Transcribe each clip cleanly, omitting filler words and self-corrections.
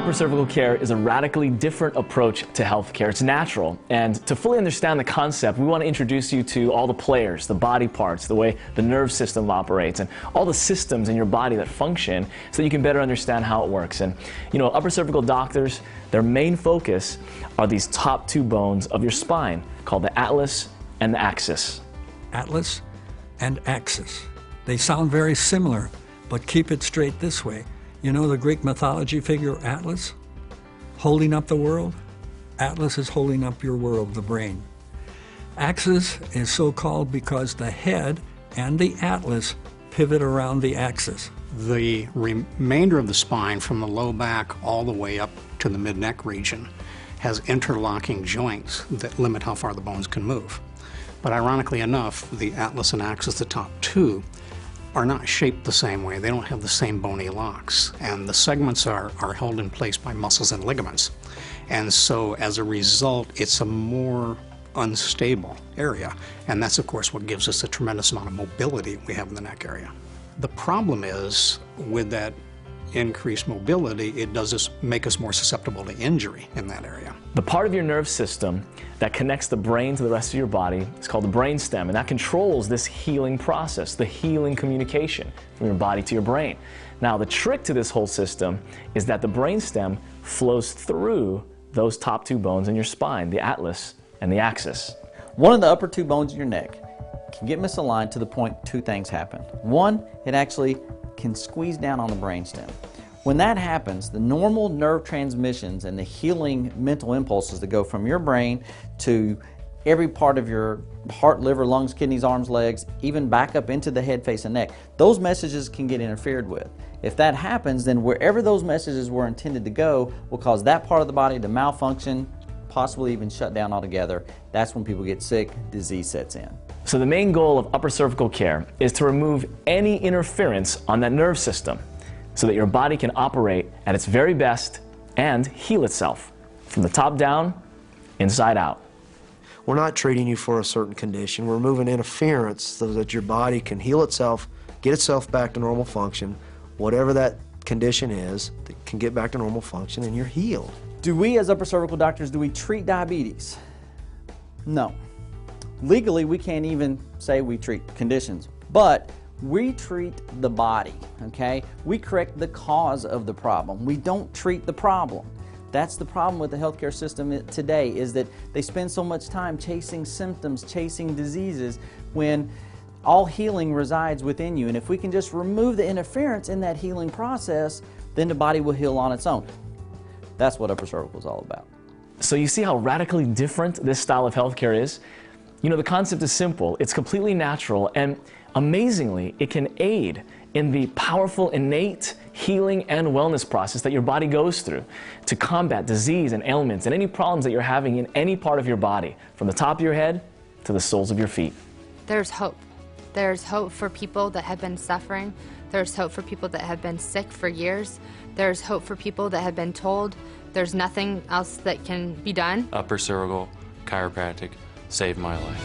Upper cervical care is a radically different approach to healthcare. It's natural, and to fully understand the concept, we want to introduce you to all the players, the body parts, the way the nerve system operates, and all the systems in your body that function so that you can better understand how it works. And you know, upper cervical doctors, their main focus are these top two bones of your spine called the atlas and the axis. Atlas and axis. They sound very similar, but keep it straight this way. You know the Greek mythology figure Atlas? Holding up the world? Atlas is holding up your world, the brain. Axis is so called because the head and the atlas pivot around the axis. The remainder of the spine, from the low back all the way up to the mid-neck region, has interlocking joints that limit how far the bones can move. But ironically enough, the atlas and axis, the top two, are not shaped the same way. They don't have the same bony locks, and the segments are held in place by muscles and ligaments. And so as a result, it's a more unstable area, and that's of course what gives us a tremendous amount of mobility we have in the neck area. The problem is, with that increased mobility, it does make us more susceptible to injury in that area. The part of your nerve system that connects the brain to the rest of your body is called the brainstem, and that controls this healing process, the healing communication from your body to your brain. Now, the trick to this whole system is that the brainstem flows through those top two bones in your spine, the atlas and the axis. One of the upper two bones in your neck can get misaligned to the point two things happen. One, it actually can squeeze down on the brainstem. When that happens, the normal nerve transmissions and the healing mental impulses that go from your brain to every part of your heart, liver, lungs, kidneys, arms, legs, even back up into the head, face, and neck, those messages can get interfered with. If that happens, then wherever those messages were intended to go will cause that part of the body to malfunction, possibly even shut down altogether. That's when people get sick, disease sets in. So the main goal of upper cervical care is to remove any interference on that nerve system so that your body can operate at its very best and heal itself from the top down, inside out. We're not treating you for a certain condition. We're removing interference so that your body can heal itself, get itself back to normal function. Whatever that condition is, it can get back to normal function and you're healed. Do we as upper cervical doctors, do we treat diabetes? No. Legally, we can't even say we treat conditions, but we treat the body, okay? We correct the cause of the problem. We don't treat the problem. That's the problem with the healthcare system today, is that they spend so much time chasing symptoms, chasing diseases, when all healing resides within you. And if we can just remove the interference in that healing process, then the body will heal on its own. That's what upper cervical is all about. So you see how radically different this style of healthcare is? You know, the concept is simple, it's completely natural, and amazingly, it can aid in the powerful innate healing and wellness process that your body goes through to combat disease and ailments and any problems that you're having in any part of your body, from the top of your head to the soles of your feet. There's hope. There's hope for people that have been suffering. There's hope for people that have been sick for years. There's hope for people that have been told there's nothing else that can be done. Upper cervical chiropractic saved my life.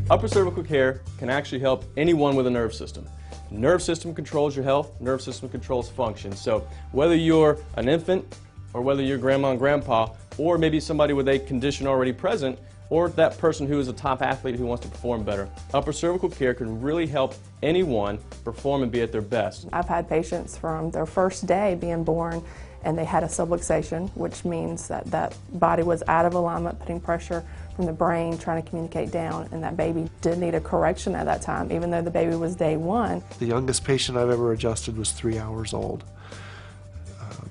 Upper cervical care can actually help anyone with a nerve system. Nerve system controls your health, nerve system controls function. So whether you're an infant, or whether you're grandma and grandpa, or maybe somebody with a condition already present, or that person who is a top athlete who wants to perform better, upper cervical care can really help anyone perform and be at their best. I've had patients from their first day being born and they had a subluxation, which means that that body was out of alignment, putting pressure from the brain, trying to communicate down, and that baby did need a correction at that time, even though the baby was day one. The youngest patient I've ever adjusted was 3 hours old.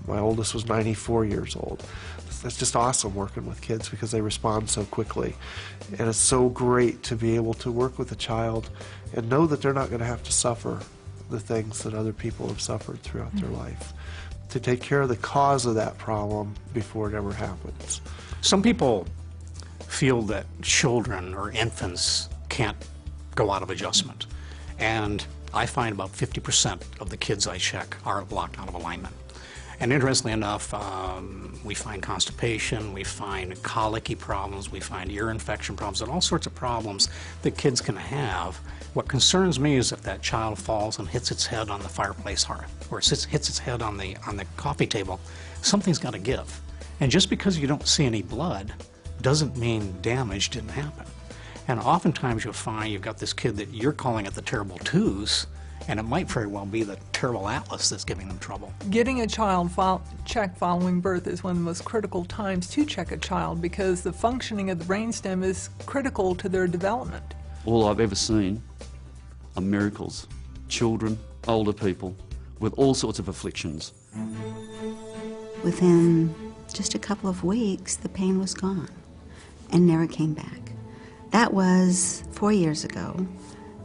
My oldest was 94 years old. It's just awesome working with kids because they respond so quickly. And it's so great to be able to work with a child and know that they're not going to have to suffer the things that other people have suffered throughout their life. To take care of the cause of that problem before it ever happens. Some people feel that children or infants can't go out of adjustment. And I find about 50% of the kids I check are blocked out of alignment. And interestingly enough, we find constipation, we find colicky problems, we find ear infection problems, and all sorts of problems that kids can have. What concerns me is if that child falls and hits its head on the fireplace hearth, or hits its head on the coffee table, something's got to give. And just because you don't see any blood doesn't mean damage didn't happen. And oftentimes you'll find you've got this kid that you're calling it the terrible twos, and it might very well be the terrible atlas that's giving them trouble. Getting a child checked following birth is one of the most critical times to check a child because the functioning of the brainstem is critical to their development. All I've ever seen are miracles. Children, older people, with all sorts of afflictions. Within just a couple of weeks, the pain was gone and never came back. That was 4 years ago.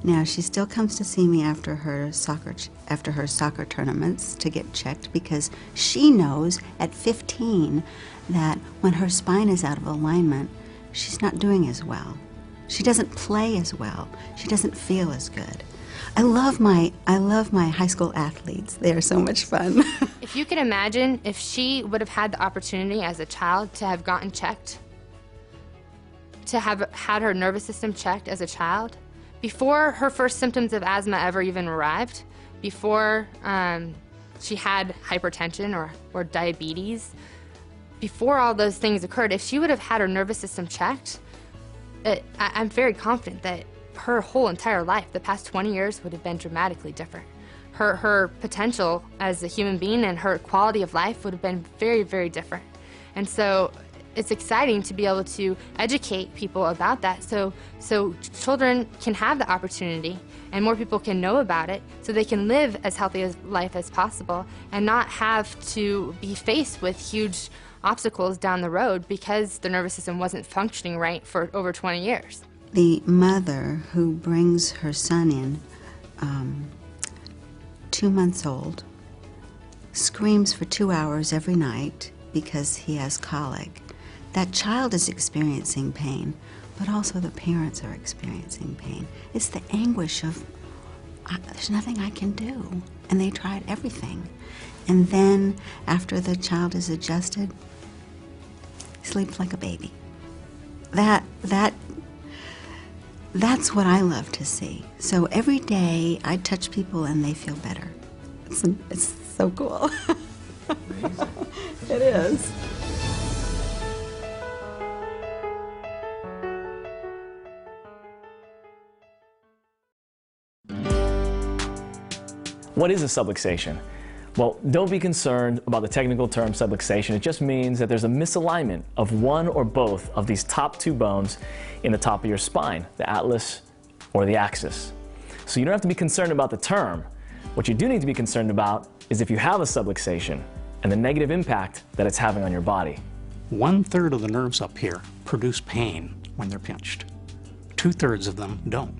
Now, she still comes to see me after her soccer tournaments to get checked because she knows at 15 that when her spine is out of alignment, she's not doing as well. She doesn't play as well. She doesn't feel as good. I love my high school athletes. They are so much fun. If you could imagine if she would have had the opportunity as a child to have gotten checked, to have had her nervous system checked as a child, before her first symptoms of asthma ever even arrived, before she had hypertension or diabetes, before all those things occurred, if she would have had her nervous system checked, I'm very confident that her whole entire life, the past 20 years, would have been dramatically different. Her potential as a human being and her quality of life would have been very, very different. And so it's exciting to be able to educate people about that so children can have the opportunity and more people can know about it so they can live as healthy a life as possible and not have to be faced with huge obstacles down the road because the nervous system wasn't functioning right for over 20 years. The mother who brings her son in, 2 months old, screams for 2 hours every night because he has colic. That child is experiencing pain, but also the parents are experiencing pain. It's the anguish of, there's nothing I can do. And they tried everything. And then after the child is adjusted, sleeps like a baby. That's what I love to see. So every day I touch people and they feel better. It's so cool. Amazing. It is. What is a subluxation? Well, don't be concerned about the technical term subluxation. It just means that there's a misalignment of one or both of these top two bones in the top of your spine, the atlas or the axis. So you don't have to be concerned about the term. What you do need to be concerned about is if you have a subluxation and the negative impact that it's having on your body. 1/3 of the nerves up here produce pain when they're pinched. 2/3 of them don't.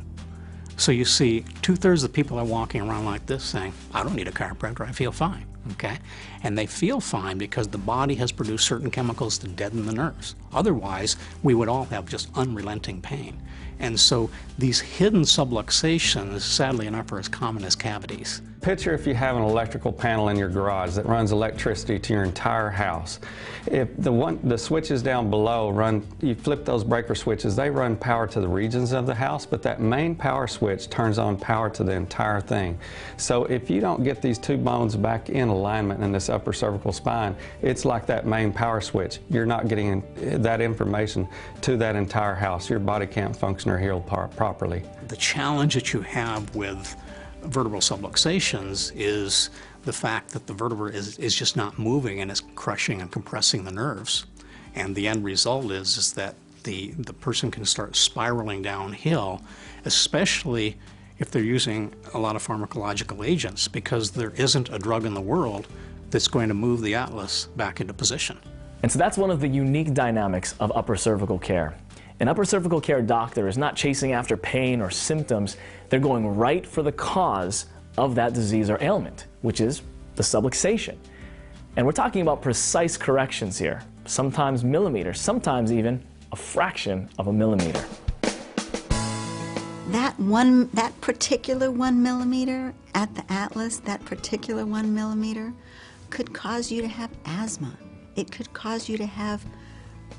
So you see, 2/3 of the people are walking around like this saying, I don't need a chiropractor, I feel fine, okay? And they feel fine because the body has produced certain chemicals to deaden the nerves. Otherwise, we would all have just unrelenting pain. And so these hidden subluxations, sadly enough, are as common as cavities. Picture if you have an electrical panel in your garage that runs electricity to your entire house. If the switches down below you flip those breaker switches, they run power to the regions of the house, but that main power switch turns on power to the entire thing. So if you don't get these two bones back in alignment in this upper cervical spine, it's like that main power switch. You're not getting that information to that entire house. Your body can't function or heal properly. The challenge that you have with vertebral subluxations is the fact that the vertebra is just not moving and is crushing and compressing the nerves. And the end result is that the person can start spiraling downhill, especially if they're using a lot of pharmacological agents, because there isn't a drug in the world that's going to move the atlas back into position. And so that's one of the unique dynamics of upper cervical care. An upper cervical care doctor is not chasing after pain or symptoms. They're going right for the cause of that disease or ailment, which is the subluxation. And we're talking about precise corrections here, sometimes millimeters, sometimes even a fraction of a millimeter. That particular 1 millimeter at the atlas, that particular 1 millimeter, could cause you to have asthma. It could cause you to have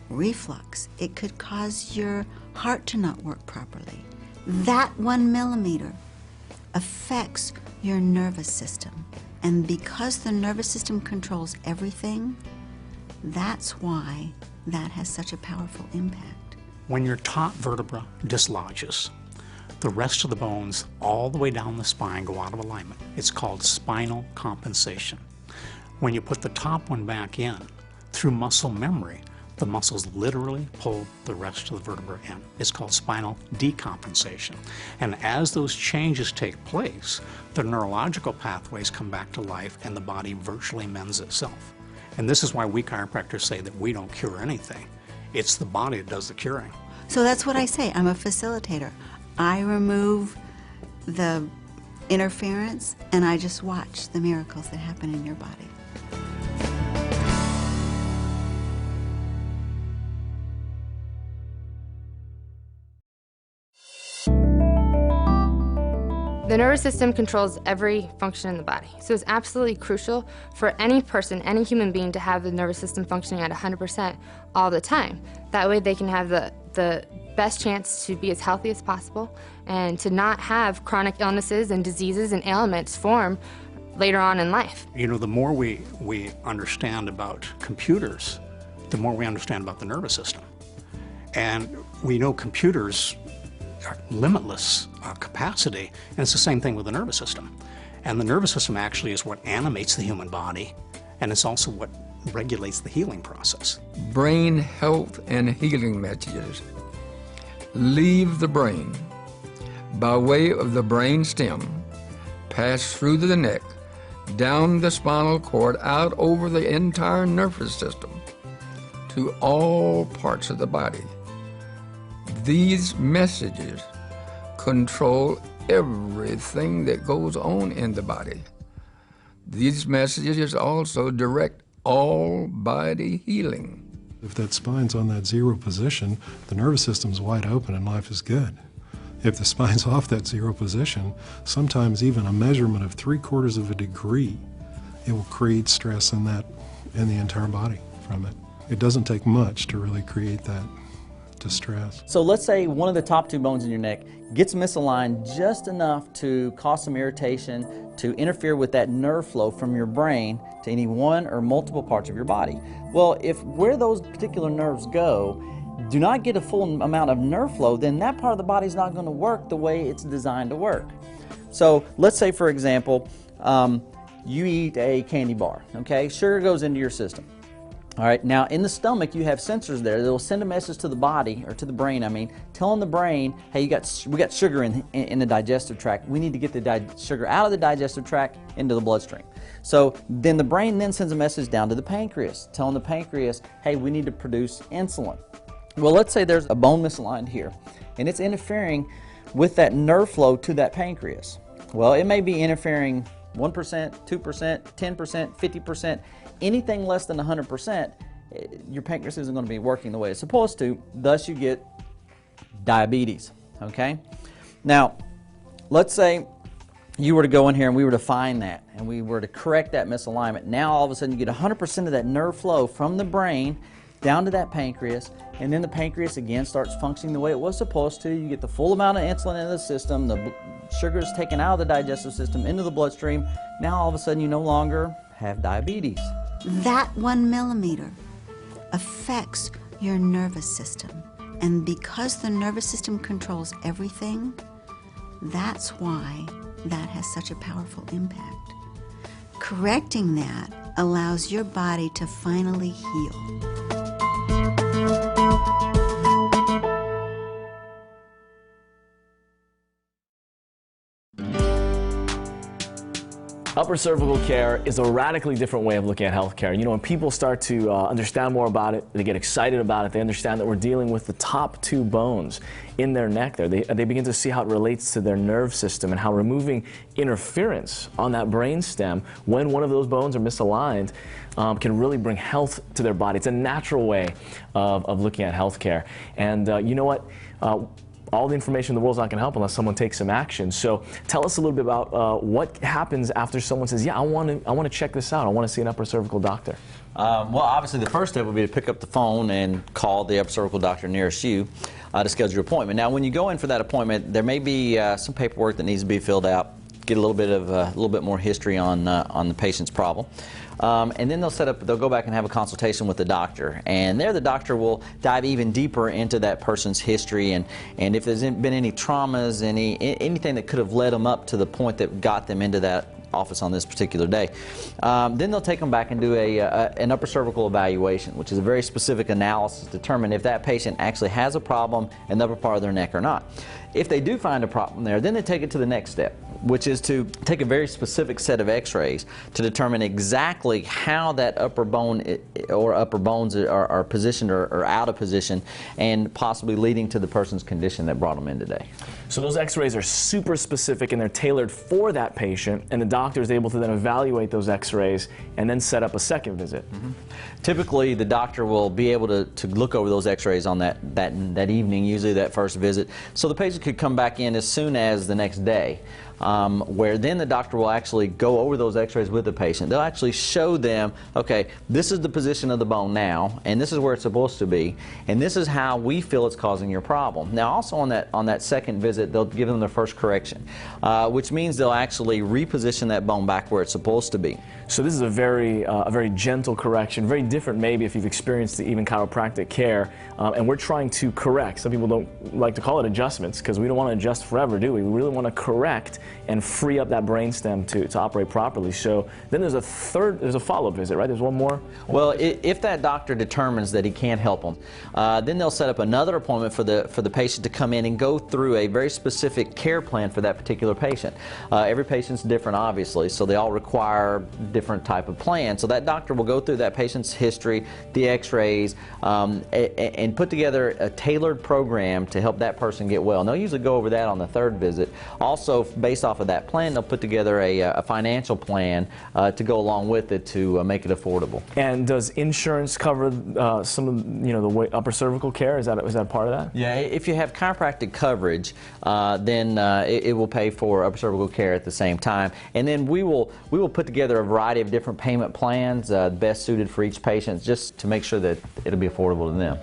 reflux. It could cause your heart to not work properly. That 1 millimeter affects your nervous system. And because the nervous system controls everything, that's why that has such a powerful impact. When your top vertebra dislodges, the rest of the bones all the way down the spine go out of alignment. It's called spinal compensation. When you put the top one back in, through muscle memory, the muscles literally pull the rest of the vertebra in. It's called spinal decompensation. And as those changes take place, the neurological pathways come back to life and the body virtually mends itself. And this is why we chiropractors say that we don't cure anything. It's the body that does the curing. So that's what I say. I'm a facilitator. I remove the interference and I just watch the miracles that happen in your body. The nervous system controls every function in the body, so it's absolutely crucial for any person, any human being, to have the nervous system functioning at 100% all the time. That way they can have the best chance to be as healthy as possible and to not have chronic illnesses and diseases and ailments form later on in life. You know, the more we understand about computers, the more we understand about the nervous system. And we know computers are limitless capacity, and it's the same thing with the nervous system. And the nervous system actually is what animates the human body, and it's also what regulates the healing process. Brain health and healing messages leave the brain by way of the brain stem, pass through the neck, down the spinal cord, out over the entire nervous system to all parts of the body. These messages control everything that goes on in the body. These messages also direct all body healing. If that spine's on that zero position, the nervous system's wide open and life is good. If the spine's off that zero position, sometimes even a measurement of 3/4 of a degree, it will create stress in the entire body from it. It doesn't take much to really create that distress. So let's say one of the top 2 bones in your neck gets misaligned just enough to cause some irritation, to interfere with that nerve flow from your brain to any one or multiple parts of your body. Well, if where those particular nerves go do not get a full amount of nerve flow, then that part of the body is not going to work the way it's designed to work. So let's say, for example, you eat a candy bar, okay? Sugar goes into your system. All right, now in the stomach you have sensors there that will send a message to the body, or to the brain, telling the brain, hey, we got sugar in the digestive tract. We need to get the sugar out of the digestive tract into the bloodstream. So then the brain then sends a message down to the pancreas, telling the pancreas, hey, we need to produce insulin. Well, let's say there's a bone misaligned here, and it's interfering with that nerve flow to that pancreas. Well, it may be interfering 1%, 2%, 10%, 50%, anything less than 100%, your pancreas isn't going to be working the way it's supposed to, thus you get diabetes, okay? Now, let's say you were to go in here and we were to find that, and we were to correct that misalignment. Now all of a sudden you get 100% of that nerve flow from the brain down to that pancreas, and then the pancreas again starts functioning the way it was supposed to. You get the full amount of insulin in the system, the sugar is taken out of the digestive system into the bloodstream. Now all of a sudden you no longer have diabetes. That 1 millimeter affects your nervous system. And because the nervous system controls everything, that's why that has such a powerful impact. Correcting that allows your body to finally heal. Upper cervical care is a radically different way of looking at healthcare. You know, when people start to understand more about it, they get excited about it, they understand that we're dealing with the top 2 bones in their neck there. They begin to see how it relates to their nerve system and how removing interference on that brain stem when one of those bones are misaligned can really bring health to their body. It's a natural way of looking at healthcare. And you know what? all the information in the world is not going to help unless someone takes some action. So tell us a little bit about what happens after someone says, yeah, I want to check this out. I want to see an upper cervical doctor. Well, obviously the first step would be to pick up the phone and call the upper cervical doctor nearest you to schedule your appointment. Now, when you go in for that appointment, there may be some paperwork that needs to be filled out, get a little bit more history on the patient's problem. And then they'll go back and have a consultation with the doctor. And there the doctor will dive even deeper into that person's history and if there's been any traumas, anything that could have led them up to the point that got them into that office on this particular day. Then they'll take them back and do an upper cervical evaluation, which is a very specific analysis to determine if that patient actually has a problem in the upper part of their neck or not. If they do find a problem there, then they take it to the next step, which is to take a very specific set of x-rays to determine exactly how that upper bone or upper bones are positioned or out of position, and possibly leading to the person's condition that brought them in today. So those x-rays are super specific and they're tailored for that patient, and the doctor is able to then evaluate those x-rays and then set up a second visit. Mm-hmm. Typically the doctor will be able to look over those x-rays on that evening, usually that first visit, so the patient could come back in as soon as the next day. Where then the doctor will actually go over those x-rays with the patient. They'll actually show them, okay, this is the position of the bone now, and this is where it's supposed to be, and this is how we feel it's causing your problem. Now also on that second visit, they'll give them their first correction, which means they'll actually reposition that bone back where it's supposed to be. So this is a very gentle correction, very different maybe if you've experienced even chiropractic care, and we're trying to correct. Some people don't like to call it adjustments because we don't want to adjust forever, do we? We really want to correct and free up that brainstem to operate properly. So then there's a follow-up visit, right? There's one more? Well, if that doctor determines that he can't help them, then they'll set up another appointment for the patient to come in and go through a very specific care plan for that particular patient. Every patient's different, obviously, so they all require different type of plan. So that doctor will go through that patient's history, the x-rays, and put together a tailored program to help that person get well. And they'll usually go over that on the third visit. Also, based off of that plan, they'll put together a financial plan to go along with it to make it affordable. And does insurance cover some of the upper cervical care? Is that part of that? Yeah, if you have chiropractic coverage, then it will pay for upper cervical care at the same time. And then we will put together a variety of different payment plans, best suited for each patient, just to make sure that it'll be affordable to them.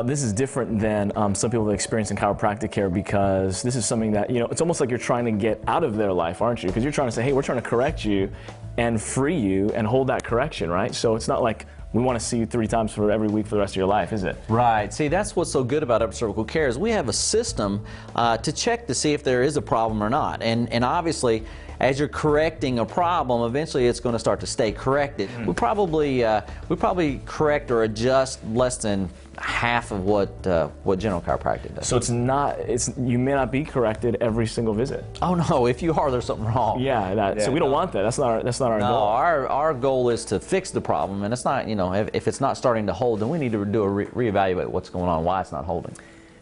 This is different than some people that experience in chiropractic care, because this is something that, it's almost like you're trying to get out of their life, aren't you? Because you're trying to say, hey, we're trying to correct you and free you and hold that correction, right? So it's not like we want to see you 3 times for every week for the rest of your life, is it? Right. See, that's what's so good about upper cervical care is we have a system to check to see if there is a problem or not. And obviously, as you're correcting a problem, eventually it's going to start to stay corrected. We probably correct or adjust less than half of what general chiropractic does. So you may not be corrected every single visit. Oh no, if you are, there's something wrong. Yeah, so we don't want that. That's not our goal. No, our goal is to fix the problem, and it's not, if it's not starting to hold, then we need to do a reevaluate what's going on, why it's not holding.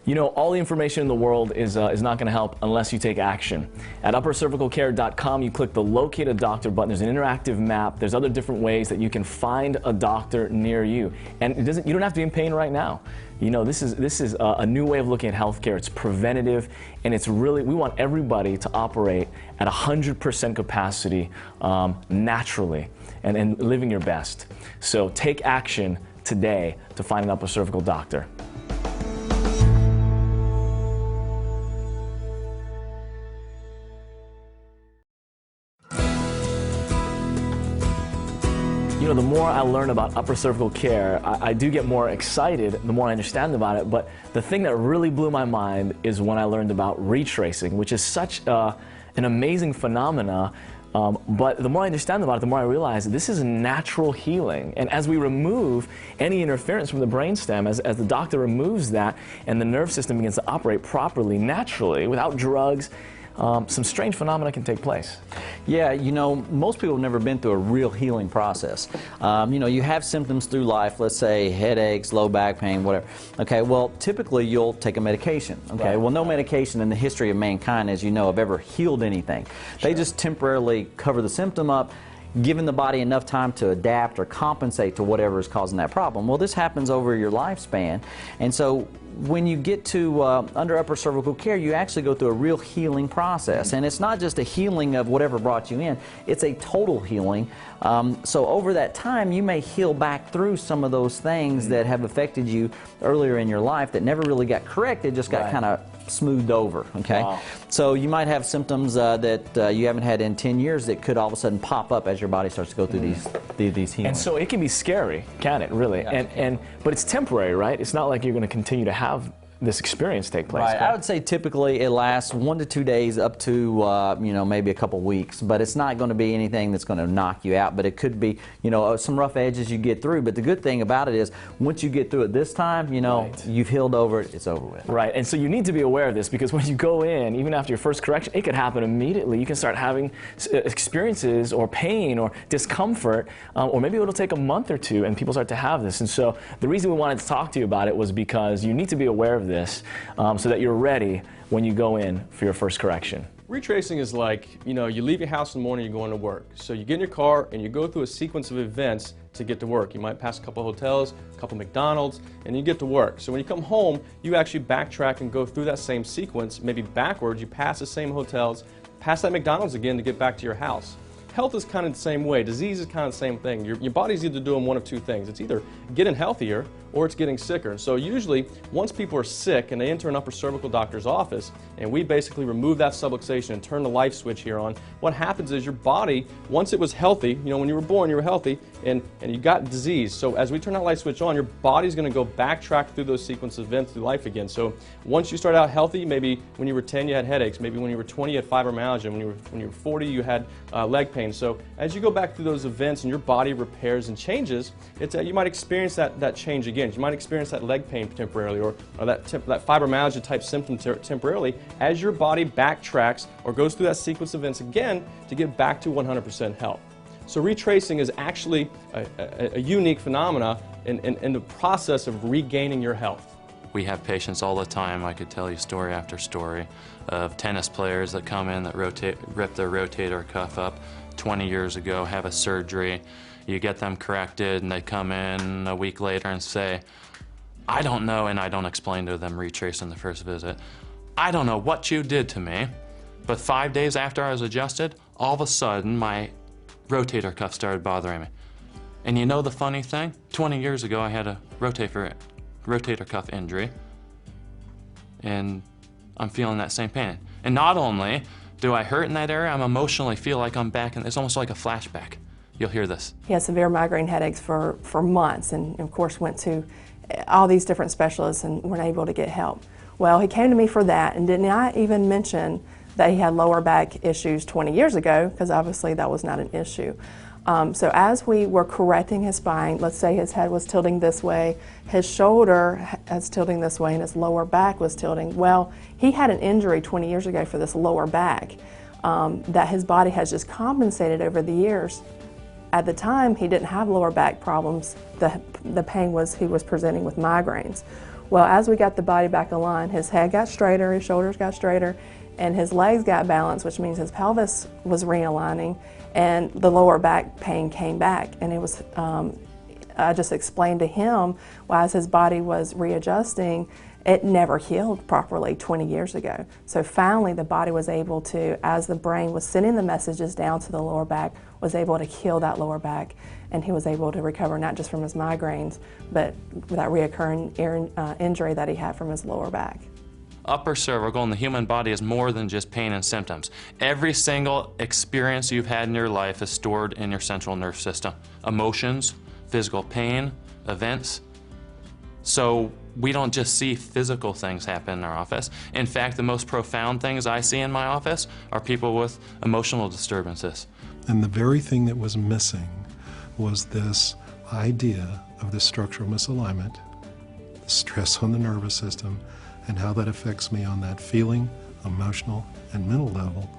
All the information in the world is not going to help unless you take action. At uppercervicalcare.com, you click the Locate a Doctor button. There's an interactive map. There's other different ways that you can find a doctor near you. And you don't have to be in pain right now. This is a new way of looking at healthcare. It's preventative, and we want everybody to operate at 100% capacity naturally and living your best. So take action today to find an upper cervical doctor. The more I learn about upper cervical care, I do get more excited the more I understand about it. But the thing that really blew my mind is when I learned about retracing, which is such an amazing phenomena. But the more I understand about it, the more I realize this is natural healing. And as we remove any interference from the brainstem, as the doctor removes that and the nerve system begins to operate properly, naturally, without drugs, some strange phenomena can take place. Yeah, most people have never been through a real healing process. You have symptoms through life, let's say headaches, low back pain, whatever. Okay, well, typically you'll take a medication. Okay, right. Well, no medication in the history of mankind, as you know, have ever healed anything. Sure. They just temporarily cover the symptom up, giving the body enough time to adapt or compensate to whatever is causing that problem. Well, this happens over your lifespan, and so when you get to under upper cervical care, you actually go through a real healing process. And it's not just a healing of whatever brought you in, it's a total healing. So over that time, you may heal back through some of those things that have affected you earlier in your life that never really got corrected, just got kind of smoothed over, okay? Wow. So you might have symptoms that you haven't had in 10 years that could all of a sudden pop up as your body starts to go through these healings. And so it can be scary, can it, really? Yeah. But it's temporary, right? It's not like you're going to continue to have this experience take place. Right. I would say typically it lasts 1 to 2 days up to maybe a couple weeks, but it's not going to be anything that's going to knock you out. But it could be some rough edges you get through. But the good thing about it is once you get through it this time, you've healed over it, it's over with. Right. And so you need to be aware of this, because when you go in, even after your first correction, it could happen immediately. You can start having experiences or pain or discomfort, or maybe it'll take a month or two and people start to have this. And so the reason we wanted to talk to you about it was because you need to be aware of this so that you're ready when you go in for your first correction. Retracing is like, you leave your house in the morning, you're going to work. So you get in your car and you go through a sequence of events to get to work. You might pass a couple hotels, a couple McDonald's, and you get to work. So when you come home, you actually backtrack and go through that same sequence, maybe backwards. You pass the same hotels, pass that McDonald's again to get back to your house. Health is kind of the same way. Disease is kind of the same thing. Your body's either doing one of two things. It's either getting healthier or it's getting sicker. So usually, once people are sick and they enter an upper cervical doctor's office, and we basically remove that subluxation and turn the light switch here on, what happens is your body, once it was healthy, when you were born, you were healthy, and you got disease. So as we turn that light switch on, your body's going to go backtrack through those sequence of events through life again. So once you start out healthy, maybe when you were 10 you had headaches, maybe when you were 20 you had fibromyalgia, when you were 40 you had leg pain. So as you go back through those events and your body repairs and changes, you might experience that change again. You might experience that leg pain temporarily, or that fibromyalgia type symptom temporarily, as your body backtracks or goes through that sequence of events again to get back to 100% health. So retracing is actually a unique phenomena in the process of regaining your health. We have patients all the time. I could tell you story after story of tennis players that come in that rip their rotator cuff up 20 years ago, have a surgery. You get them corrected and they come in a week later and say, I don't know, and I don't explain to them retracing the first visit, I don't know what you did to me, but 5 days after I was adjusted, all of a sudden my rotator cuff started bothering me. And you know the funny thing? 20 years ago I had a rotator cuff injury, and I'm feeling that same pain. And not only do I hurt in that area, I'm emotionally feel like I'm back, and it's almost like a flashback. You'll hear this. He had severe migraine headaches for months, and of course went to all these different specialists and weren't able to get help. Well, he came to me for that and did not even mention that he had lower back issues 20 years ago, because obviously that was not an issue. So as we were correcting his spine, let's say his head was tilting this way, his shoulder was tilting this way, and his lower back was tilting. Well, he had an injury 20 years ago for this lower back that his body has just compensated over the years. At the time, he didn't have lower back problems. The pain was he was presenting with migraines. Well, as we got the body back aligned, his head got straighter, his shoulders got straighter, and his legs got balanced, which means his pelvis was realigning, and the lower back pain came back. And it was, I just explained to him, as his body was readjusting, it never healed properly 20 years ago. So finally the body was able to, as the brain was sending the messages down to the lower back, was able to heal that lower back, and he was able to recover not just from his migraines, but that reoccurring injury that he had from his lower back. Upper cervical in the human body is more than just pain and symptoms. Every single experience you've had in your life is stored in your central nervous system. Emotions, physical pain, events. So we don't just see physical things happen in our office. In fact, the most profound things I see in my office are people with emotional disturbances. And the very thing that was missing was this idea of the structural misalignment, the stress on the nervous system, and how that affects me on that feeling, emotional, and mental level,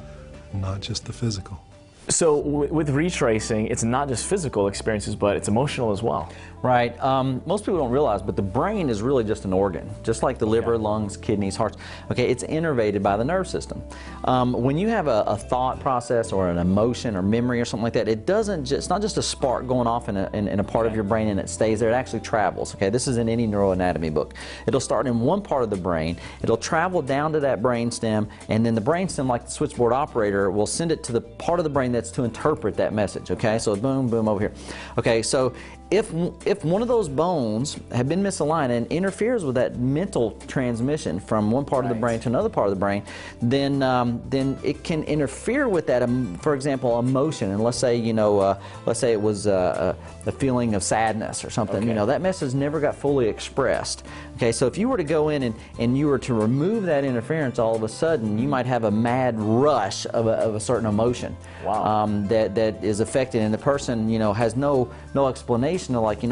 not just the physical. So with retracing, it's not just physical experiences, but it's emotional as well. Right. Most people don't realize, but the brain is really just an organ, just like the liver, lungs, kidneys, hearts. Okay, it's innervated by the nerve system. When you have a thought process or an emotion or memory or something like that, it's not just a spark going off in a part of your brain and it stays there. It actually travels. Okay, this is in any neuroanatomy book. It'll start in one part of the brain. It'll travel down to that brain stem, and then the brain stem, like the switchboard operator, will send it to the part of the brain that's to interpret that message. Okay, so boom, boom over here. Okay, so if one of those bones have been misaligned and interferes with that mental transmission from one part of the brain to another part of the brain, then it can interfere with that. For example, emotion. And let's say it was a feeling of sadness or something. Okay. That message never got fully expressed. Okay, so if you were to go in and you were to remove that interference, all of a sudden you might have a mad rush of a certain emotion. Wow. That is affected, and the person has no explanation. Like,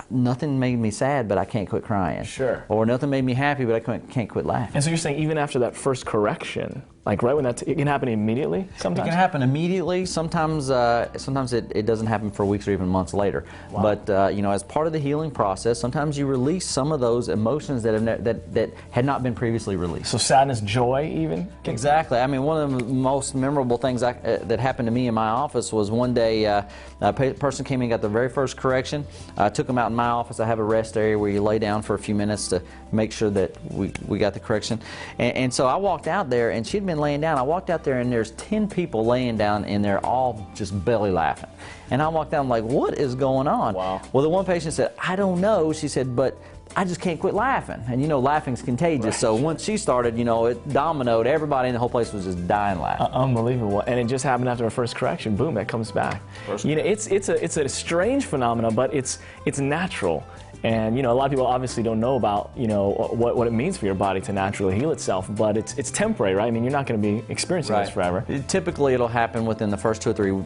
nothing made me sad, but I can't quit crying. Sure. Or nothing made me happy, but I can't quit laughing. And so you're saying even after that first correction, like right when it can happen immediately sometimes? It can happen immediately. Sometimes it doesn't happen for weeks or even months later. Wow. But as part of the healing process, sometimes you release some of those emotions that had not been previously released. So sadness, joy even? Exactly. I mean, one of the most memorable things that happened to me in my office was one day a person came in and got the very first correction. I took them out in my office. I have a rest area where you lay down for a few minutes to make sure that we got the correction. And so I walked out there, and she'd been laying down. I walked out there, and there's 10 people laying down, and they're all just belly laughing. And I walked out, I'm like, what is going on? Wow. Well, the one patient said, I don't know. She said, but I just can't quit laughing. And laughing's contagious. Right. So once she started, it dominoed. Everybody in the whole place was just dying laughing. Unbelievable. And it just happened after our first correction. Boom, that comes back. It's a strange phenomenon, but it's natural. And a lot of people obviously don't know about what it means for your body to naturally heal itself, but it's temporary, right? I mean, you're not going to be experiencing this forever. Typically, it'll happen within the first 2 or 3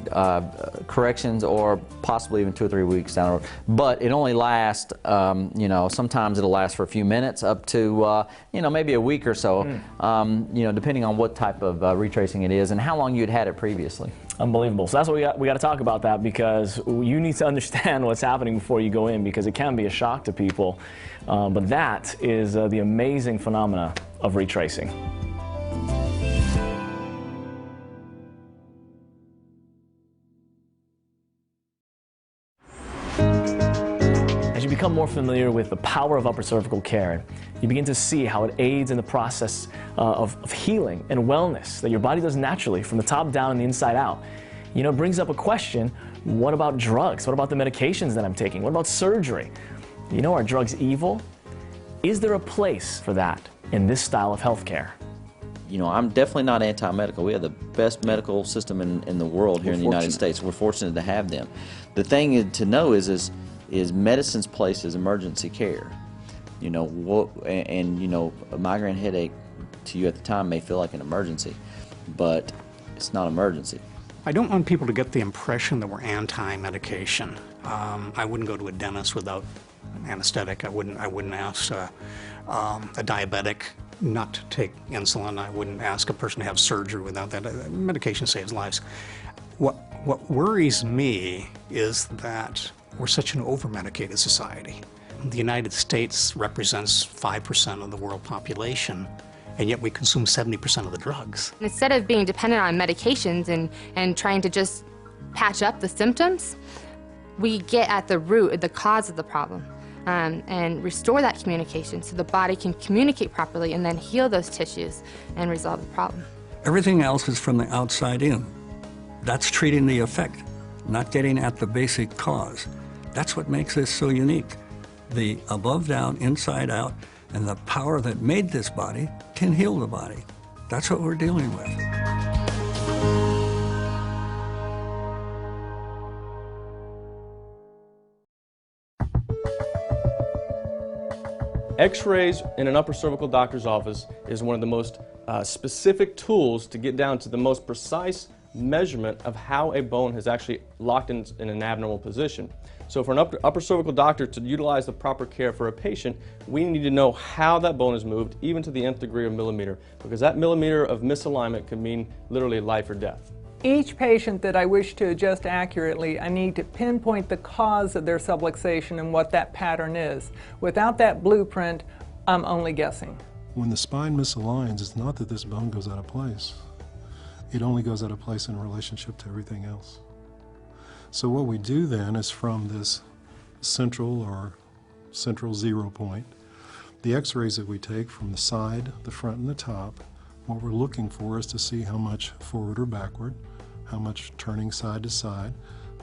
corrections, or possibly even 2 or 3 weeks down the road. But it only lasts, sometimes it'll last for a few minutes, up to maybe a week or so, depending on what type of retracing it is and how long you'd had it previously. Unbelievable. So that's what we got to talk about that, because you need to understand what's happening before you go in, because it can be a shock to people. But that is the amazing phenomena of retracing. As you become more familiar with the power of upper cervical care, you begin to see how it aids in the process of healing and wellness that your body does naturally from the top down and the inside out. It brings up a question: what about drugs? What about the medications that I'm taking? What about surgery? Are drugs evil? Is there a place for that in this style of healthcare? I'm definitely not anti-medical. We have the best medical system in the world here in the United States. We're fortunate to have them. The thing to know is medicine's place is emergency care. A migraine headache to you at the time may feel like an emergency, but it's not an emergency. I don't want people to get the impression that we're anti-medication. I wouldn't go to a dentist without an anesthetic. I wouldn't ask a diabetic not to take insulin. I wouldn't ask a person to have surgery without that. Medication saves lives. What worries me is that we're such an over-medicated society. The United States represents 5% of the world population, and yet we consume 70% of the drugs. Instead of being dependent on medications and trying to just patch up the symptoms, we get at the root, the cause of the problem, and restore that communication so the body can communicate properly and then heal those tissues and resolve the problem. Everything else is from the outside in. That's treating the effect, not getting at the basic cause. That's what makes this so unique. The above down, inside out, and the power that made this body can heal the body. That's what we're dealing with. X-rays in an upper cervical doctor's office is one of the most specific tools to get down to the most precise measurement of how a bone has actually locked in an abnormal position. So for an upper cervical doctor to utilize the proper care for a patient, we need to know how that bone is moved, even to the nth degree of millimeter, because that millimeter of misalignment can mean literally life or death. Each patient that I wish to adjust accurately, I need to pinpoint the cause of their subluxation and what that pattern is. Without that blueprint, I'm only guessing. When the spine misaligns, it's not that this bone goes out of place. It only goes out of place in relationship to everything else. So what we do then is from this central zero point, the x-rays that we take from the side, the front, and the top, what we're looking for is to see how much forward or backward, how much turning side to side,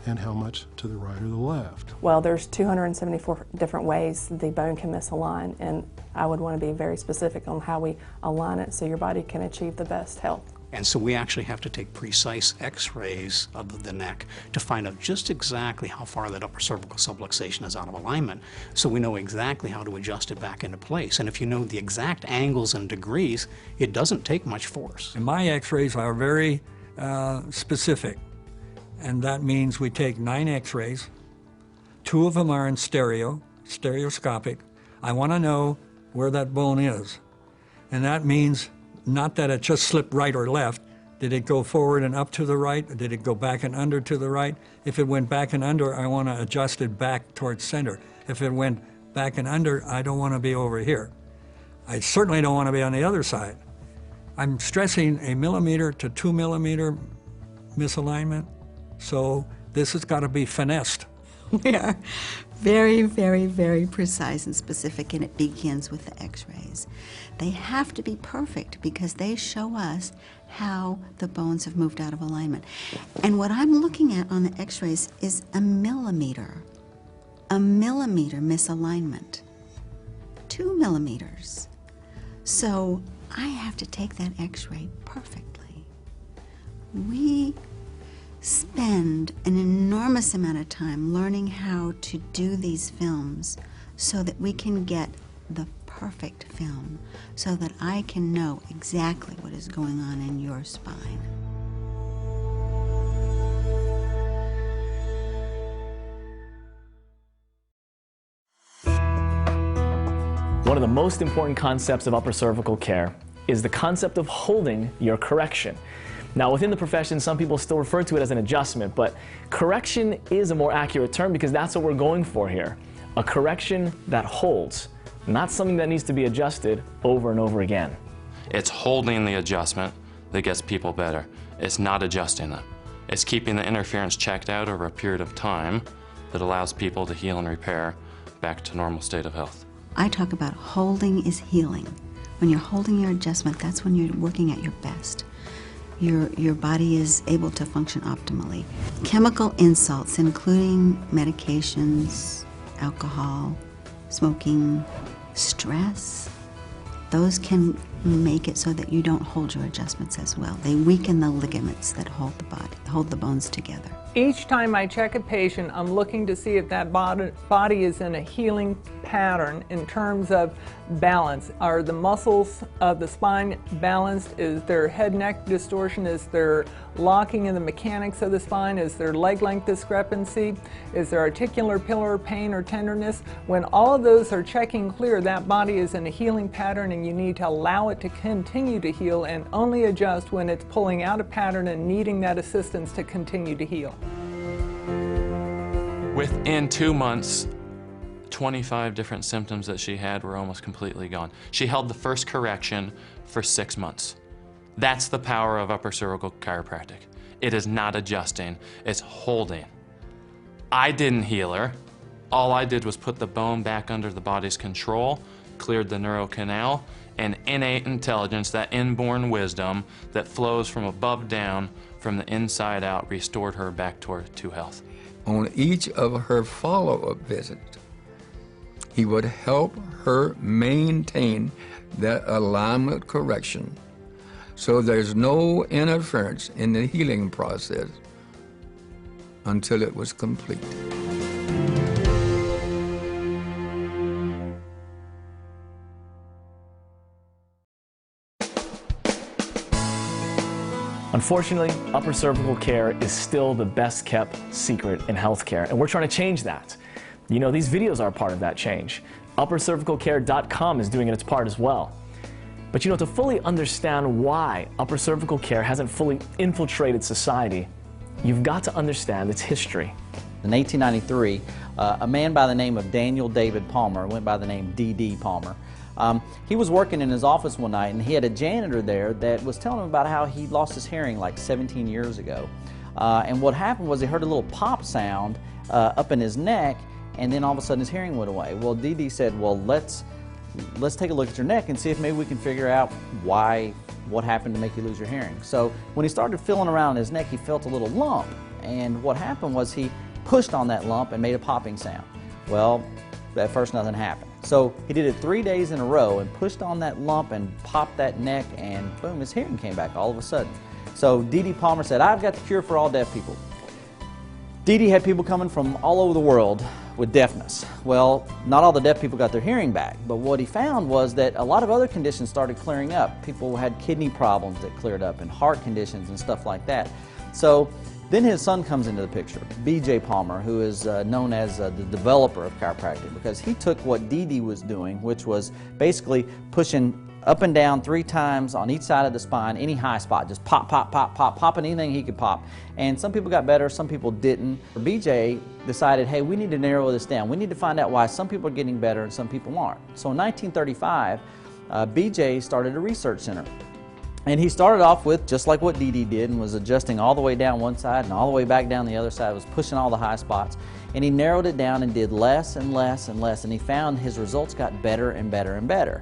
and how much to the right or the left. Well, there's 274 different ways the bone can misalign, and I would want to be very specific on how we align it so your body can achieve the best health. And so we actually have to take precise x-rays of the neck to find out just exactly how far that upper cervical subluxation is out of alignment, so we know exactly how to adjust it back into place. And if you know the exact angles and degrees, it doesn't take much force. And my x-rays are very specific, and that means we take 9 x-rays. 2 of them are in stereoscopic. I want to know where that bone is, and that means not that it just slipped right or left. Did it go forward and up to the right? Or did it go back and under to the right? If it went back and under, I want to adjust it back towards center. If it went back and under, I don't want to be over here. I certainly don't want to be on the other side. I'm stressing a millimeter to 2 millimeter misalignment, so this has got to be finessed. We are very, very, very precise and specific, and it begins with the x-rays. They have to be perfect because they show us how the bones have moved out of alignment. And what I'm looking at on the x-rays is a millimeter misalignment, 2 millimeters. So I have to take that x-ray perfectly. We spend an enormous amount of time learning how to do these films so that we can get the perfect film, so that I can know exactly what is going on in your spine. One of the most important concepts of upper cervical care is the concept of holding your correction. Now, within the profession, some people still refer to it as an adjustment, but correction is a more accurate term because that's what we're going for here. A correction that holds, not something that needs to be adjusted over and over again. It's holding the adjustment that gets people better. It's not adjusting them. It's keeping the interference checked out over a period of time that allows people to heal and repair back to normal state of health. I talk about holding is healing. When you're holding your adjustment, that's when you're working at your best. Your body is able to function optimally. Chemical insults, including medications, alcohol, smoking, stress, those can make it so that you don't hold your adjustments as well. They weaken the ligaments that hold the body, hold the bones together. Each time I check a patient, I'm looking to see if that body is in a healing pattern in terms of balance. Are the muscles of the spine balanced? Is there head-neck distortion? Is there locking in the mechanics of the spine? Is there leg length discrepancy? Is there articular pillar pain or tenderness? When all of those are checking clear, that body is in a healing pattern, and you need to allow it to continue to heal and only adjust when it's pulling out a pattern and needing that assistance to continue to heal. Within 2 months, 25 different symptoms that she had were almost completely gone. She held the first correction for 6 months. That's the power of upper cervical chiropractic. It is not adjusting, it's holding. I didn't heal her. All I did was put the bone back under the body's control, cleared the neurocanal, and innate intelligence, that inborn wisdom that flows from above down, from the inside out, restored her back to health. On each of her follow-up visits, he would help her maintain that alignment correction so there's no interference in the healing process until it was complete. Unfortunately, upper cervical care is still the best kept secret in healthcare, and we're trying to change that. You know, these videos are part of that change. UpperCervicalCare.com is doing its part as well. But to fully understand why upper cervical care hasn't fully infiltrated society, you've got to understand its history. In 1893, a man by the name of Daniel David Palmer, went by the name D.D. Palmer, he was working in his office one night, and he had a janitor there that was telling him about how he lost his hearing like 17 years ago. And what happened was he heard a little pop sound up in his neck, and then all of a sudden his hearing went away. Well, D.D. said, well, let's take a look at your neck and see if maybe we can figure out what happened to make you lose your hearing. So when he started feeling around his neck, he felt a little lump, and what happened was he pushed on that lump and made a popping sound. Well, at first nothing happened. So he did it 3 days in a row and pushed on that lump and popped that neck, and boom, his hearing came back all of a sudden. So D.D. Palmer said, I've got the cure for all deaf people. D.D. had people coming from all over the world with deafness. Well, not all the deaf people got their hearing back, but what he found was that a lot of other conditions started clearing up. People had kidney problems that cleared up and heart conditions and stuff like that. So then his son comes into the picture, B.J. Palmer, who is known as the developer of chiropractic, because he took what D.D. was doing, which was basically pushing up and down 3 times on each side of the spine, any high spot, just pop, pop, pop, pop, popping anything he could pop. And some people got better, some people didn't. BJ decided, hey, we need to narrow this down. We need to find out why some people are getting better and some people aren't. So in 1935, BJ started a research center. And he started off with just like what D.D. did, and was adjusting all the way down one side and all the way back down the other side, was pushing all the high spots. And he narrowed it down and did less and less and less, and he found his results got better and better and better.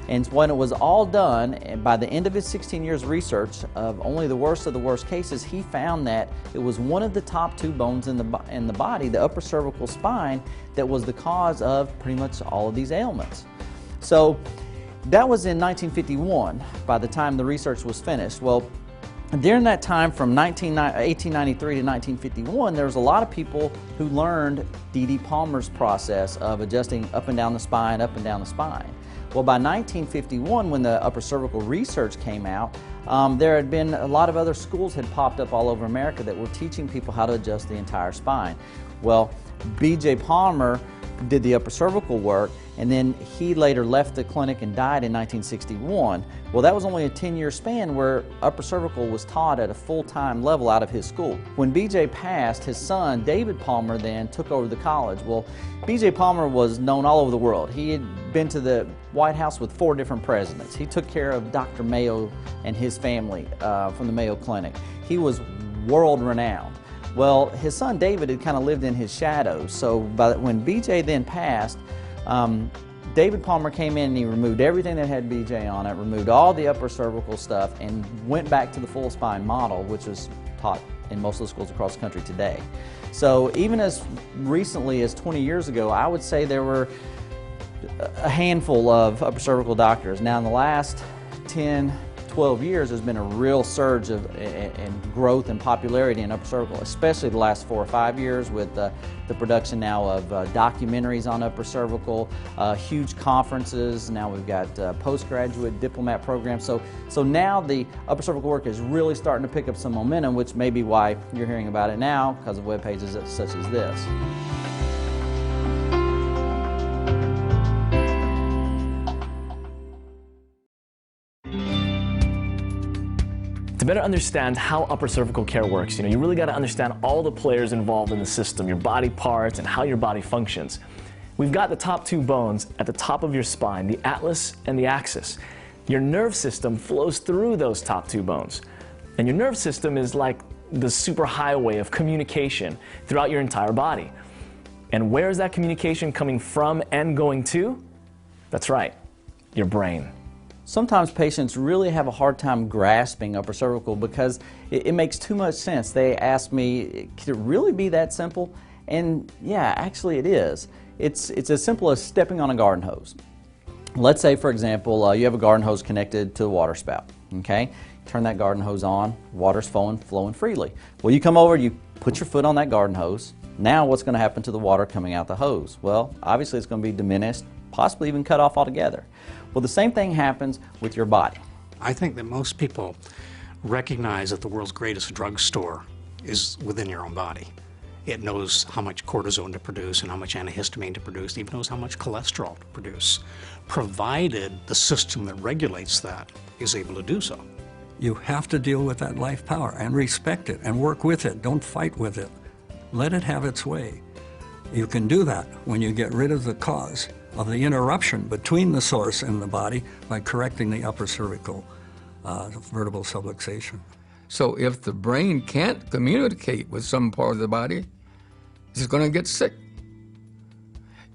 And when it was all done, and by the end of his 16 years of research of only the worst of the worst cases, he found that it was one of the top 2 bones in the body, the upper cervical spine, that was the cause of pretty much all of these ailments. So that was in 1951, by the time the research was finished. Well, during that time from 1893 to 1951, there was a lot of people who learned D.D. Palmer's process of adjusting up and down the spine, up and down the spine. Well, by 1951, when the upper cervical research came out, there had been a lot of other schools had popped up all over America that were teaching people how to adjust the entire spine. Well, B.J. Palmer did the upper cervical work, and then he later left the clinic and died in 1961. Well, that was only a 10-year span where upper cervical was taught at a full-time level out of his school. When B.J. passed, his son, David Palmer, then took over the college. Well, B.J. Palmer was known all over the world. He had been to the White House with 4 different presidents. He took care of Dr. Mayo and his family from the Mayo Clinic. He was world-renowned. Well, his son David had kind of lived in his shadows, so when BJ then passed, David Palmer came in and he removed everything that had BJ on it, removed all the upper cervical stuff, and went back to the full spine model, which is taught in most of the schools across the country today. So even as recently as 20 years ago, I would say there were a handful of upper cervical doctors. Now in the last 10, 12 years, there's been a real surge in growth and popularity in upper cervical, especially the last 4 or 5 years with the production now of documentaries on upper cervical, huge conferences. Now we've got postgraduate diplomat programs. So now the upper cervical work is really starting to pick up some momentum, which may be why you're hearing about it now because of web pages such as this. To better understand how upper cervical care works, you really got to understand all the players involved in the system, your body parts, and how your body functions. We've got the top 2 bones at the top of your spine, the atlas and the axis. Your nerve system flows through those top 2 bones. And your nerve system is like the superhighway of communication throughout your entire body. And where is that communication coming from and going to? That's right, your brain. Sometimes patients really have a hard time grasping upper cervical because it makes too much sense. They ask me, could it really be that simple? And yeah, actually it is. It's as simple as stepping on a garden hose. Let's say, for example, you have a garden hose connected to a water spout, okay? Turn that garden hose on, water's flowing freely. Well, you come over, you put your foot on that garden hose. Now what's going to happen to the water coming out the hose? Well, obviously it's going to be diminished, possibly even cut off altogether. Well, the same thing happens with your body. I think that most people recognize that the world's greatest drugstore is within your own body. It knows how much cortisone to produce and how much antihistamine to produce. It even knows how much cholesterol to produce, provided the system that regulates that is able to do so. You have to deal with that life power and respect it and work with it. Don't fight with it. Let it have its way. You can do that when you get rid of the cause of the interruption between the source and the body by correcting the upper cervical vertebral subluxation. So if the brain can't communicate with some part of the body, it's going to get sick.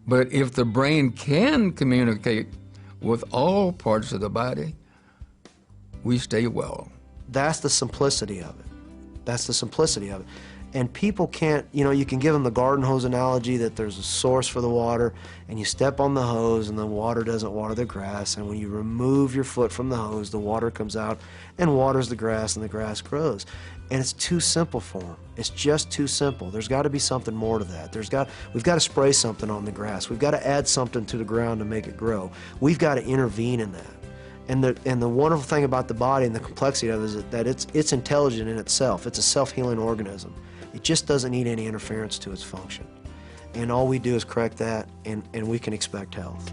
But if the brain can communicate with all parts of the body, we stay well. That's the simplicity of it. That's the simplicity of it. And people can't, you know, you can give them the garden hose analogy that there's a source for the water, and you step on the hose and the water doesn't water the grass, and when you remove your foot from the hose, the water comes out and waters the grass and the grass grows. And it's too simple for them. It's just too simple. There's got to be something more to that. We've got to spray something on the grass. We've got to add something to the ground to make it grow. We've got to intervene in that. And the wonderful thing about the body and the complexity of it is that it's intelligent in itself. It's a self-healing organism. It just doesn't need any interference to its function. And all we do is correct that, and we can expect health.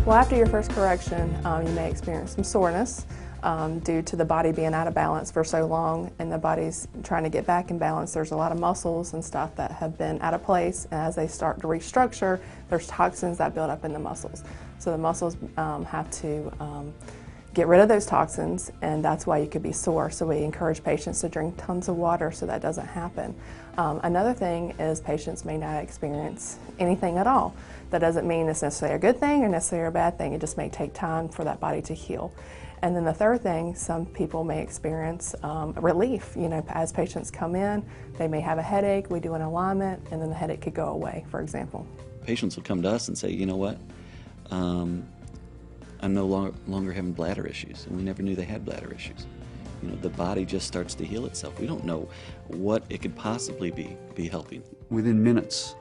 Well, after your first correction, you may experience some soreness due to the body being out of balance for so long, and the body's trying to get back in balance. There's a lot of muscles and stuff that have been out of place, and as they start to restructure, there's toxins that build up in the muscles. So the muscles have to get rid of those toxins, and that's why you could be sore. So we encourage patients to drink tons of water so that doesn't happen. Another thing is patients may not experience anything at all. That doesn't mean it's necessarily a good thing or necessarily a bad thing. It just may take time for that body to heal. And then the third thing, some people may experience relief. You know, as patients come in, they may have a headache, we do an alignment, and then the headache could go away, for example. Patients will come to us and say, you know what, I'm no longer having bladder issues, and we never knew they had bladder issues. You know, the body just starts to heal itself. We don't know what it could possibly be helping. Within minutes,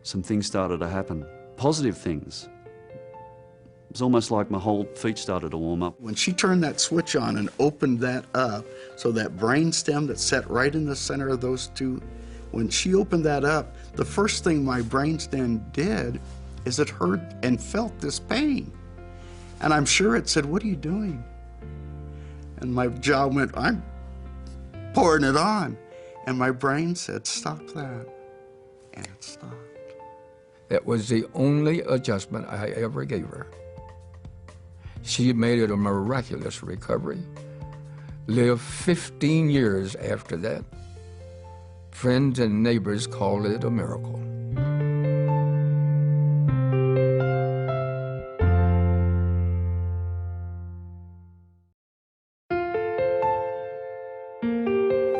some things started to happen, positive things. It was almost like my whole feet started to warm up. When she turned that switch on and opened that up, so that brain stem that's set right in the center of those two, when she opened that up, the first thing my brain stem did is it heard and felt this pain. And I'm sure it said, "What are you doing?" And my jaw went, "I'm pouring it on." And my brain said, "Stop that." And it stopped. That was the only adjustment I ever gave her. She made it a miraculous recovery. Lived 15 years after that. Friends and neighbors called it a miracle.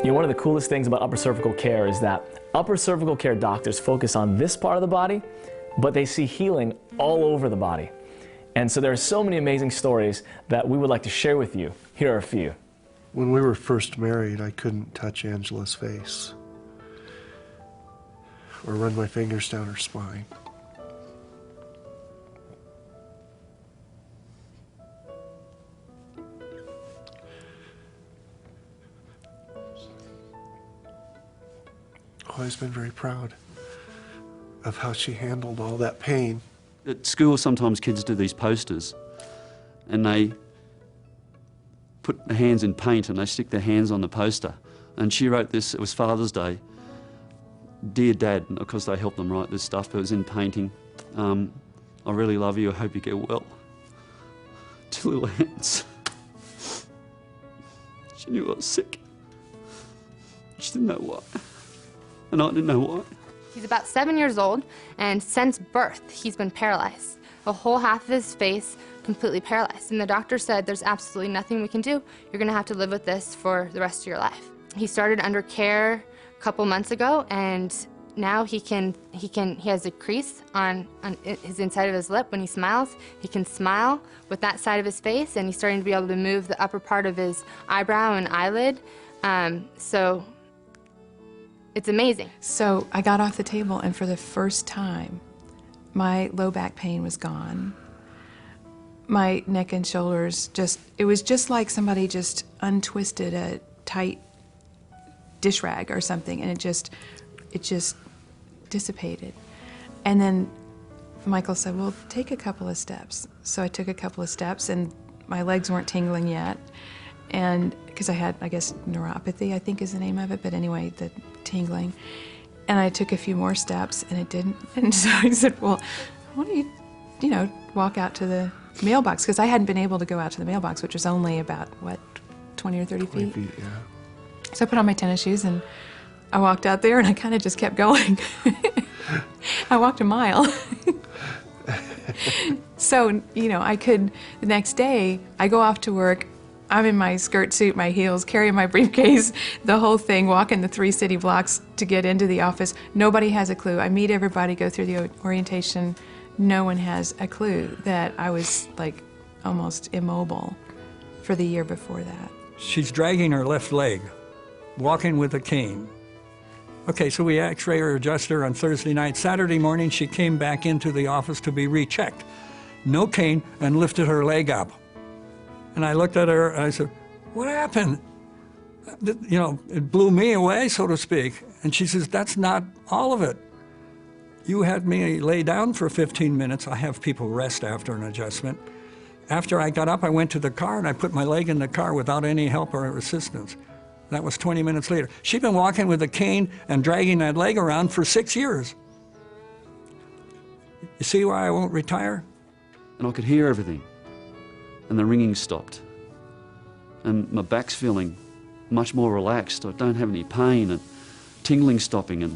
You know, one of the coolest things about upper cervical care is that upper cervical care doctors focus on this part of the body, but they see healing all over the body. And so there are so many amazing stories that we would like to share with you. Here are a few. When we were first married, I couldn't touch Angela's face or run my fingers down her spine. I've always been very proud of how she handled all that pain. At school, sometimes kids do these posters, and they put their hands in paint and they stick their hands on the poster. And she wrote this, it was Father's Day, "Dear Dad," and of course they helped them write this stuff, but it was in painting. "I really love you, I hope you get well." Two little hands. She knew I was sick. She didn't know why. And I didn't know why. He's about 7 years old, and since birth, he's been paralyzed. The whole half of his face completely paralyzed. And the doctor said, "There's absolutely nothing we can do. You're gonna have to live with this for the rest of your life." He started under care a couple months ago, and now he has a crease on his inside of his lip when he smiles. He can smile with that side of his face, and he's starting to be able to move the upper part of his eyebrow and eyelid. So it's amazing. So I got off the table, and for the first time, my low back pain was gone. my neck and shoulders it was just like somebody just untwisted a tight dish rag or something, and it just dissipated. And then Michael said, well, take a couple of steps. So I took a couple of steps, and my legs weren't tingling yet. And because I had, I guess, neuropathy, I think is the name of it, but anyway, the tingling. And I took a few more steps, and it didn't. And so I said, well, why don't you walk out to the mailbox? Because I hadn't been able to go out to the mailbox, which was only about, what, 20 or 30 feet? 20 feet, yeah. So I put on my tennis shoes, and I walked out there, and I kind of just kept going. I walked a mile. So, I could, the next day, I go off to work, I'm in my skirt suit, my heels, carrying my briefcase, the whole thing, walking the 3 city blocks to get into the office. Nobody has a clue. I meet everybody, go through the orientation. No one has a clue that I was like almost immobile for the year before that. She's dragging her left leg, walking with a cane. Okay, so we x-ray her, adjust her on Thursday night. Saturday morning, she came back into the office to be rechecked. No cane, and lifted her leg up. And I looked at her, and I said, what happened? It blew me away, so to speak. And she says, that's not all of it. You had me lay down for 15 minutes. I have people rest after an adjustment. After I got up, I went to the car, and I put my leg in the car without any help or assistance. That was 20 minutes later. She'd been walking with a cane and dragging that leg around for 6 years. You see why I won't retire? And I could hear everything. And the ringing stopped. And my back's feeling much more relaxed. I don't have any pain, and tingling stopping. And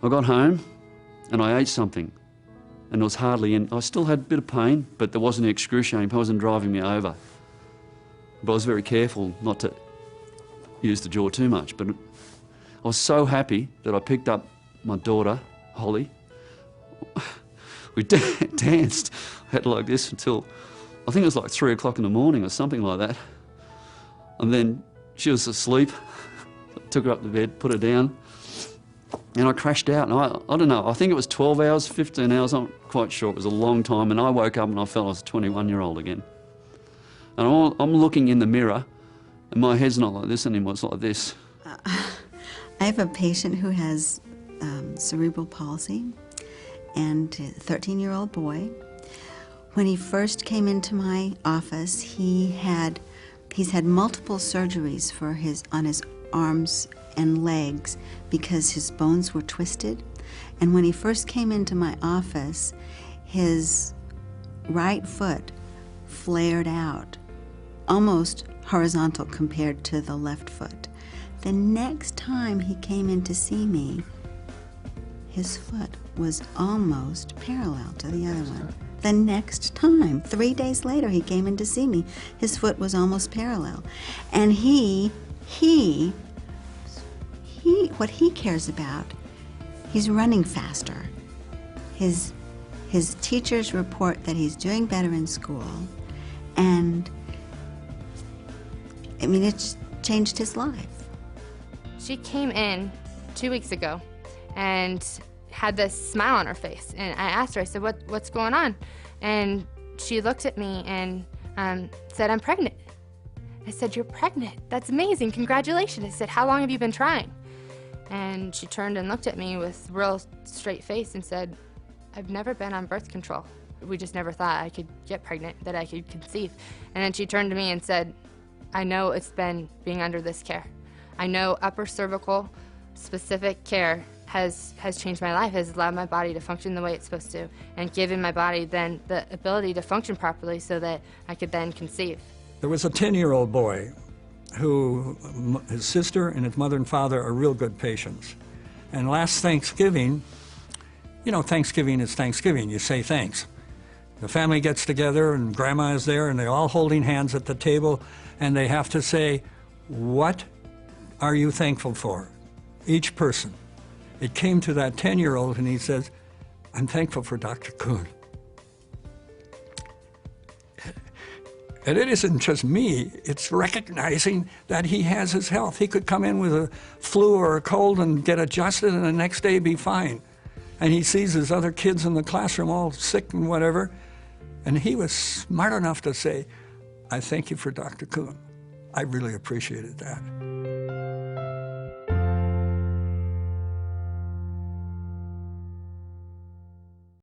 I got home and I ate something, and it was hardly in. I still had a bit of pain, but there wasn't excruciating pain. It wasn't driving me over. But I was very careful not to use the jaw too much. But I was so happy that I picked up my daughter, Holly. We danced. I had like this until, I think it was like 3 o'clock in the morning or something like that. And then she was asleep. I took her up to bed, put her down, and I crashed out. And I don't know, I think it was 12 hours, 15 hours, I'm not quite sure. It was a long time. And I woke up and I felt I was a 21-year-old again. And I'm looking in the mirror, and my head's not like this anymore, it's like this. I have a patient who has cerebral palsy, and a 13-year-old boy. When he first came into my office, he's had multiple surgeries on his arms and legs because his bones were twisted. And when he first came into my office, his right foot flared out, almost horizontal compared to the left foot. The next time he came in to see me, his foot was almost parallel to the other one. The next time, 3 days later, he came in to see me, his foot was almost parallel. And what he cares about, he's running faster. His teachers report that he's doing better in school, and I mean, it's changed his life. She came in 2 weeks ago and had this smile on her face. And I asked her, I said, what's going on? And she looked at me and said, I'm pregnant. I said, you're pregnant? That's amazing, congratulations. I said, how long have you been trying? And she turned and looked at me with real straight face and said, I've never been on birth control. We just never thought I could get pregnant, that I could conceive. And then she turned to me and said, I know it's been being under this care. I know upper cervical specific care has changed my life, has allowed my body to function the way it's supposed to, and given my body then the ability to function properly so that I could then conceive. There was a 10-year-old boy who, his sister and his mother and father are real good patients. And last Thanksgiving, Thanksgiving is Thanksgiving, you say thanks. The family gets together and Grandma is there and they're all holding hands at the table and they have to say, what are you thankful for? Each person. It came to that 10-year-old and he says, I'm thankful for Dr. Kuhn. And it isn't just me, it's recognizing that he has his health. He could come in with a flu or a cold and get adjusted and the next day be fine. And he sees his other kids in the classroom all sick and whatever, And he was smart enough to say, I thank you for Dr. Kuhn. I really appreciated that.